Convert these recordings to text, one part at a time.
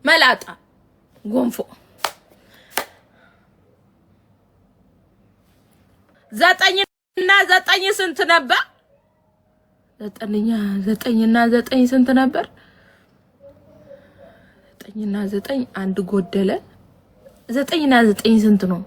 መላጣ ጎንፎ ዘጠኝና ዘጠኝ ስንት ነበር? ዘጠኝና ዘጠኝ ስንት ነበር? ዘጠኝና ዘጠኝ አንድ ጎደለ። ዘጠኝና ዘጠኝ ስንት ነው?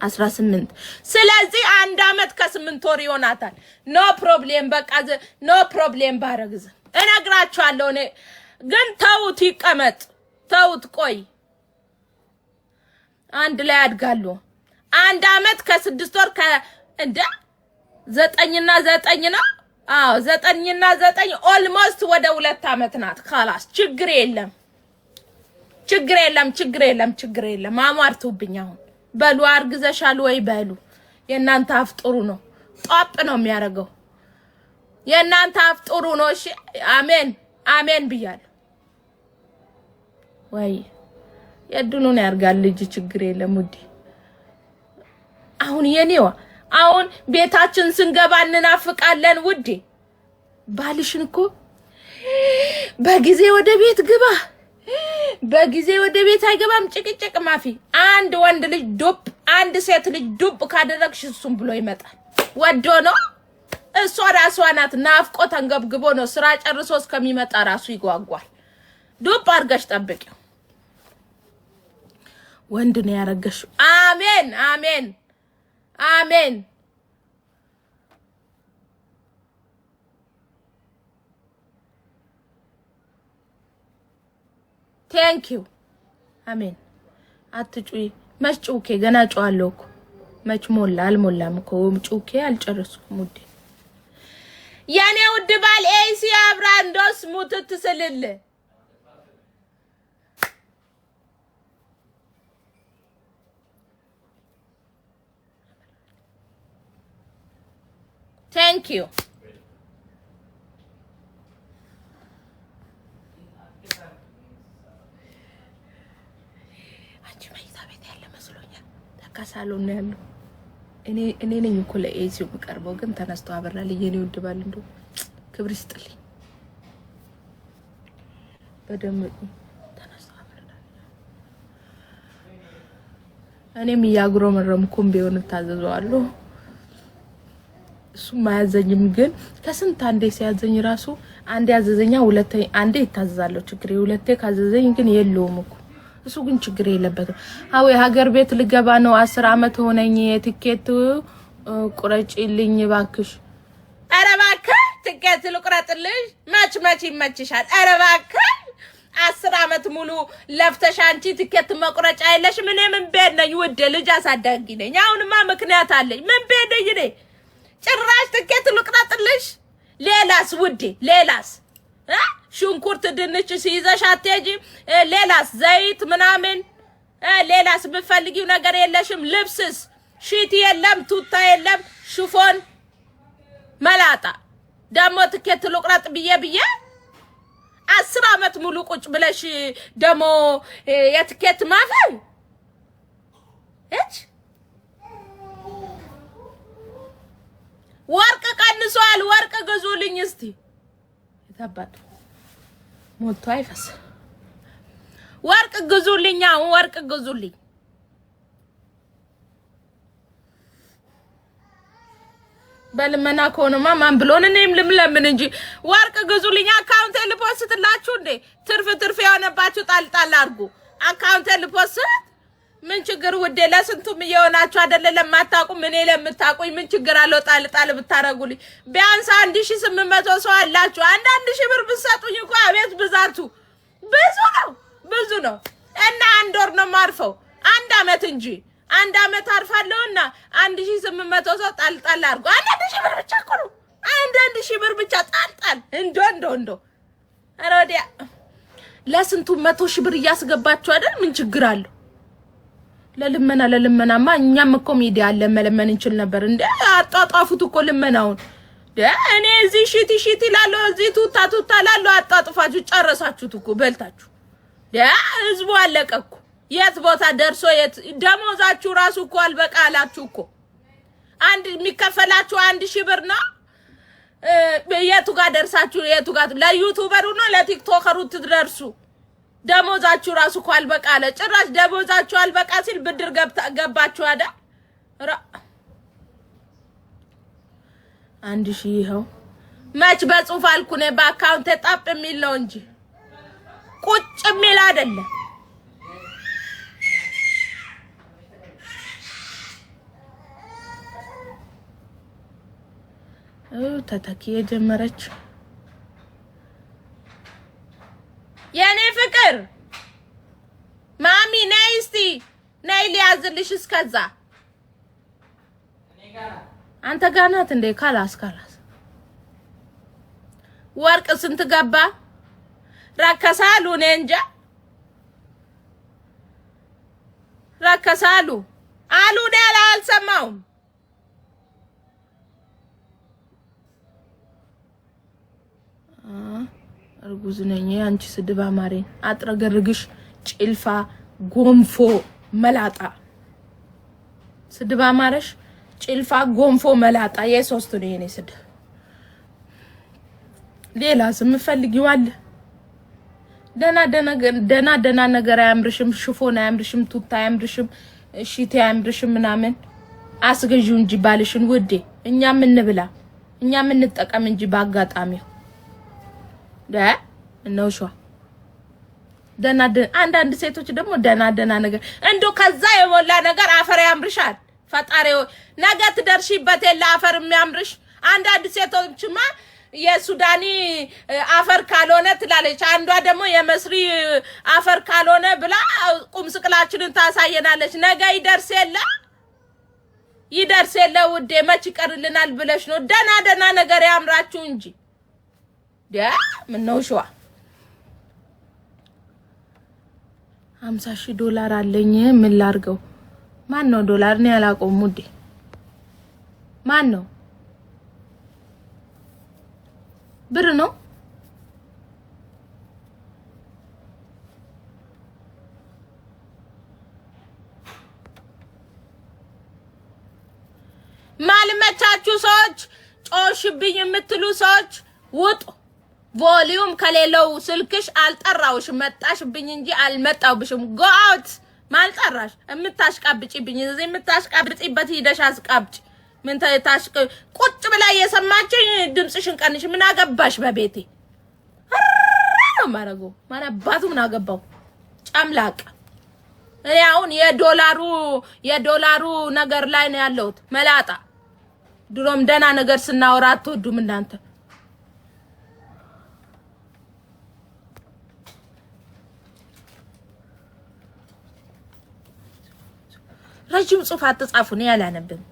18 ስለዚህ አንድ አመት ከ8 ወር ይሆናታል። ኖ ፕሮብሌም በቃ ኖ ፕሮብሌም ባረግዝ እነግራችኋለሁ። እኔ ግን ተውት ይቀመጥ ተውት ቆይ አንድ ላይ አድጋሉ። አንድ አመት ከ6 ወር እንደ 9ና 9 ነው። አዎ 9ና 9 ኦልሞስት ወደ 2 አመት ናት። خلاص ችግር የለም አሟርቱብኝ አሁን በሉ አርግዘሻል ወይ በሉ። የናንተ አፍ ጥሩ ነው ጧፕ ነው የሚያረጋው። የናንተ አፍ ጥሩ ነው። እሺ አሜን ብያለሁ። ወይ የድሉን ያርጋል ልጅ ችግር የለም ውዴ። አሁን የኔዋ አሁን ቤታችን ስንገባ እንናፍቃለን ውዴ። ባልሽን እኮ በጊዜ ወደ ቤት ግባ በጊዜ ወደ ቤት አይገባም ጭቅጭቅ ማፊ። አንድ ወንድ ልጅ ዱብ አንድ ሴት ልጅ ዱብ ካደረግሽ እሱም ብሎ ይመጣል። ወዶ ነው እሷ ራሷ ናት ናፍቆ ተንገብግቦ ነው ስራ ጨርሶ እስከሚመጣ ራሱ ይጓጓል። ዱብ አርገሽ ጠብቂው። ወንድ ነው ያረገሽው። አሜን Thank you. አሜን አትጩይ መች ጩኬ ገና ጫዋለሁ እኮ መች ሞላ አልሞላም እኮ ጩኬ አልጨረስኩም ውዴ። ያኔ ውድ ባል ኤሲ አብራንዶስ ሙትት ስልል Thank you. ካሳሎን ነው ያለው። እኔ ነኝ እኮ ለኤሲው መቀርበው ግን ተነስቶ አበራል። የኔ ውድ ባል እንደው ክብር ይስጥልኝ በደምቁ ተነስቶ አበራል። እኔም ያግሮመረምኩም ቢሆን ታዘዘዋለሁ። እሱ ማያዘኝም ግን ከስንት አንዴ ሲያዘኝ ራሱ አንዴ ያዘዘኛ ሁለቴ አንዴ ይታዘዛለሁ። ችግር ሁለቴ ካዘዘኝ ግን የለውም እኮ እሱ ግን ችግር የለበትም። አው የሀገር ቤት ልገባ ነው 10 አመት ሆነኝ የትኬት ቁረጪልኝ ባክሽ። ኧረ እባክህ ትኬት ልቁረጥልሽ መች ይመችሻል። ኧረ እባክህ 10 አመት ሙሉ ለፍተሽ አንቺ ትኬት መቁረጫ አይለሽ። ምን ቤት ነኝ ውድ ልጅ አሳዳጊ ነኝ። አሁንማ ምክንያት አለኝ። ምን ቤት ነኝ እኔ ጭራሽ ትኬት ልቁረጥልሽ። ሌላስ ውዴ ሌላስ ሽንኩርት ድንች ሲይዘሽ አትሄጂ። ሌላስ ዘይት ምናምን ሌላስ ምፈልጊው ነገር የለሽም። ልብስስ ሺቲ የለም ቱታ የለም ሽፎን መላጣ ደሞ ትኬት ልቁረጥ ብዬ 10 አመት ሙሉ ቁጭ ብለሽ ደሞ የትኬት ማፈው ወርቅ ቀንሷል። ወርቅ ግዙልኝ እስቲ የታባቱ ሞልቶ አይፈስ። ወርቅ ግዙልኝ ወርቅ ግዙልኝ። በልመና ከሆነማ ማን ብሎን እኔም ልምለምን እንጂ ወርቅ ግዙልኝ። አካውንት ልፖስትላችሁ እንዴ ትርፍ የሆነባችሁ ጣልጣል አርጉ። አካውንት ልፖስት ምን ችግር ውዴ። ለስንቱም እየሆናችሁ አይደለ ለማታውቁ ምን ለምታውቁኝ ምን ችግር አለው ጣልጣል ብታረጉልኝ። ቢያንስ 1800 ሰው አላችሁ። 1000 ብር ብትሰጡኝ እንኳን አቤት ብዛቱ ብዙ ነው። እና አንድ ወር ነው ማርፈው 1 አመት እንጂ 1 አመት አርፋለሁና 1800 ሰው ጣልጣል አርጉ። 1000 ብር ብቻ እኮ ነው። 1000 ብር ብቻ ጣልጣል እንዶ ኧረ ወዲያ ለስንቱ 100,000 ብር እያስገባችሁ አይደል? ምን ችግር አለው? ለልመናማ እኛም እኮ ሚዲያ አለ መለመን እንችል ነበር እንዴ። አጣጣፉት እኮ ልመናውን እኔ እዚህ ሺቲ ላለው እዚህ ቱታ ላለው አጣጥፋችሁ ጨረሳችሁት እኮ በልታችሁ። ህዝቡ አለቀኩ። የት ቦታ ደርሶ የት ደሞዛችሁ ራሱ እኮ አልበቃላችሁ እኮ። አንድ የሚከፈላችሁ 1000 ብር ነው። የቱ ጋር ደርሳችሁ የቱ ጋር ለዩቲዩበሩ ነው ለቲክቶከሩ ትደርሱ ደሞዛችሁ ራሱ እኮ አልበቃ አለ። ጭራሽ ደሞዛችሁ አልበቃ ሲል ብድር ገባችሁ አይደል? አንድ ሺህ ይኸው መች በጽሁፍ አልኩ ነው በአካውንት ጣፕ የሚል ነው እንጂ ቁጭ የሚል አይደለም። ተተኪ የጀመረች የኔ ፍቅር ማሚ ነይ እስቲ ነይ ሊያዝልሽ እስከዛ አንተ ጋር ናት እንዴ? ካላስ ወርቅ ስንት ገባ? ረከሳሉ ነው እንጂ ረከሳሉ አሉ ደላ አልሰማውም። እርጉዝ ነኝ አንቺ ስድብ አማረኝ። አጥረገርግሽ ጭልፋ ጎንፎ መላጣ ስድብ አማረሽ ጭልፋ ጎንፎ መላጣ የሶስቱ ነው የኔ ስድብ። ሌላ ስም ፈልጊዋል። ደና ነገር አያምርሽም። ሽፎን አያምርሽም። ቱታ አያምርሽም። እሺቴ አያምርሽም ምናምን አስገዢው እንጂ ባልሽን ውዴ እኛ ምን ብላ እኛ ምን እንጠቀም እንጂ ባጋጣሚው ነው ሸዋ አንዳንድ ሴቶች ደግሞ ደና ነገር እንዶ ከዛ የሞላ ነገር አፈር ያምርሻል። ፈጣሪው ነገ ትደርሺበት የለ አፈር የሚያምርሽ። አንዳንድ ሴቶችማ የሱዳኒ አፈር ካልሆነ ትላለች፣ አንዷ ደግሞ የመስሪ አፈር ካልሆነ ብላ ቁም ስቅላችንን ታሳየናለች። ነገ ይደርስ የለ ውዴ መች ይቀርልናል ብለሽ ነው። ደና ነገር ያምራችሁ እንጂ ምን ነው ሸዋ 50,000 ዶላር አለኝ ምን ላርገው? ማን ነው ዶላር ነው ያላቆም ሙዴ? ማን ነው ብር ነው? ማልመቻችሁ ሰዎች ጮሽብኝ የምትሉ ሰዎች ውጡ። ቮሊዩም ከሌለው ስልክሽ አልጠራውሽም መጣሽብኝ እንጂ አልመጣውብሽም። ጎአውት ማልጠራሽ የምታሽቃብጪብኝ እዚህ የምታሽቃብጪበት ሂደሽ አስቃብጪ። ምን ታሽቅ ቁጭ ብላ እየሰማችኝ ድምጽሽን ቀንሽ። ምን አገባሽ በቤቴ ማረጎ ማናባቱ ምን አገባው ጫምላቅ። እኔ አሁን የዶላሩ ነገር ላይ ነው ያለሁት መላጣ። ድሮም ደና ነገር ስናወራ አትወዱም እናንተ። ረጅም ጽሁፍ አትጻፉ ነው ያላነብም።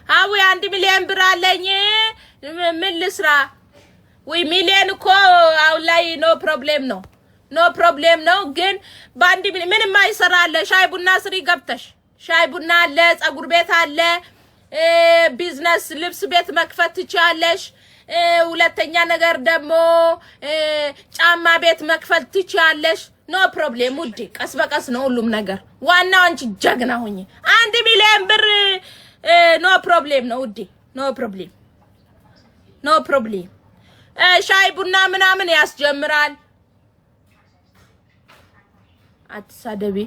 አው 1 ሚሊዮን ብር አለኝ ምን ልስራ? ወይ ሚሊዮን እኮ አሁን ላይ ኖ ፕሮብሌም ነው። ግን ባንዲ ምንም አይሰራለ። ሻይ ቡና ስሪ ገብተሽ ሻይ ቡና አለ፣ ጸጉር ቤት አለ፣ ቢዝነስ ልብስ ቤት መክፈት ትችያለሽ። ሁለተኛ ነገር ደግሞ ጫማ ቤት መክፈት ትችያለሽ። ኖ ፕሮብሌም ውዴ፣ ቀስ በቀስ ነው ሁሉም ነገር። ዋናው አንቺ ጀግና ሆኚ 1 ሚሊዮን ብር ኖ ፕሮብሌም ነው ውዴ፣ ኖ ፕሮብሌም። ሻይ ቡና ምናምን ያስጀምራል። አትሳደቢ።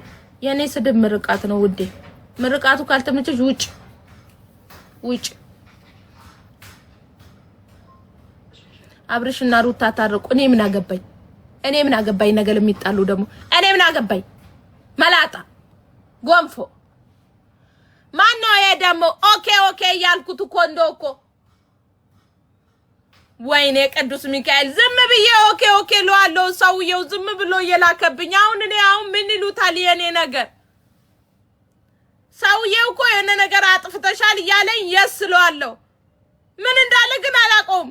የኔ ስድብ ምርቃት ነው ውዴ። ምርቃቱ ካልተመቸሽ ውጭ። አብርሽና ሩታ ታረቁ። እኔ ምን አገባኝ ነገር የሚጣሉ ደግሞ እኔ ምን አገባኝ? መላጣ ጎንፎ ማነው ይሄ ደግሞ? ኦኬ ያልኩት እኮ እንደውኮ ወይኔ ቅዱስ ሚካኤል ዝም ብዬ ኦኬ ለዋለው ሰውየው ዝም ብሎ እየላከብኝ። አሁን ምን ይሉታል የኔ ነገር? ሰውየው እኮ የኔ ነገር አጥፍተሻል እያለኝ የስለዋለው ምን እንዳለ ግን አላቆም።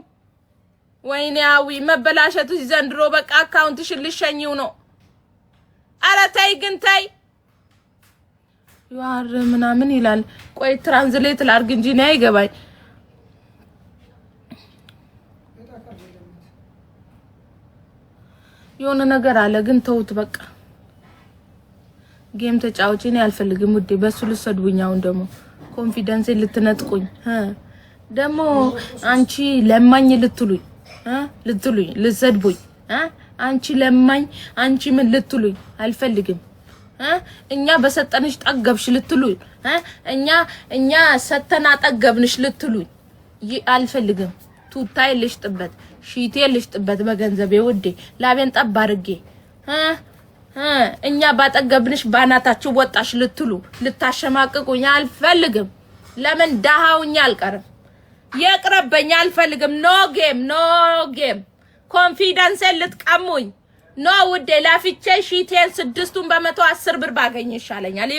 ወይኔ አዊ መበላሸቱ ዘንድሮ በቃ አካውንትሽን ልሸኝው ነው። ኧረ ተይ ግን ተይ። ያር ምናምን ይላል። ቆይ ትራንስሌት ላድርግ እንጂ ነው አይገባኝ። የሆነ ነገር አለ ግን ተውት በቃ። ጌም ተጫውቼ ነው አልፈልግም ውዴ። በሱ ልሰድቡኝ። አሁን ደግሞ ኮንፊደንስ ልትነጥቁኝ ደግሞ አንቺ ለማኝ ልትሉኝ ልትሉኝ ልትሰድቡኝ አንቺ ለማኝ አንቺ ምን ልትሉኝ አልፈልግም። እኛ በሰጠንሽ ጠገብሽ ልትሉኝ እኛ ሰተና ጠገብንሽ ልትሉኝ አልፈልግም። ቱታይ ልሽጥበት ሺቴ ልሽጥበት በገንዘቤ ውዴ ላቤን ጠብ አድርጌ እኛ ባጠገብንሽ ባናታችሁ ወጣሽ ልትሉ ልታሸማቅቁኝ አልፈልግም። ለምን ዳሃውኛ አልቀርም የቅረበኛ አልፈልግም። ኖ ጌም ኮንፊደንስ ልትቀሙኝ ኖ ውዴ ላፊቼ ሺቴን 6ቱን በ110 ብር ባገኝ ይሻለኛል።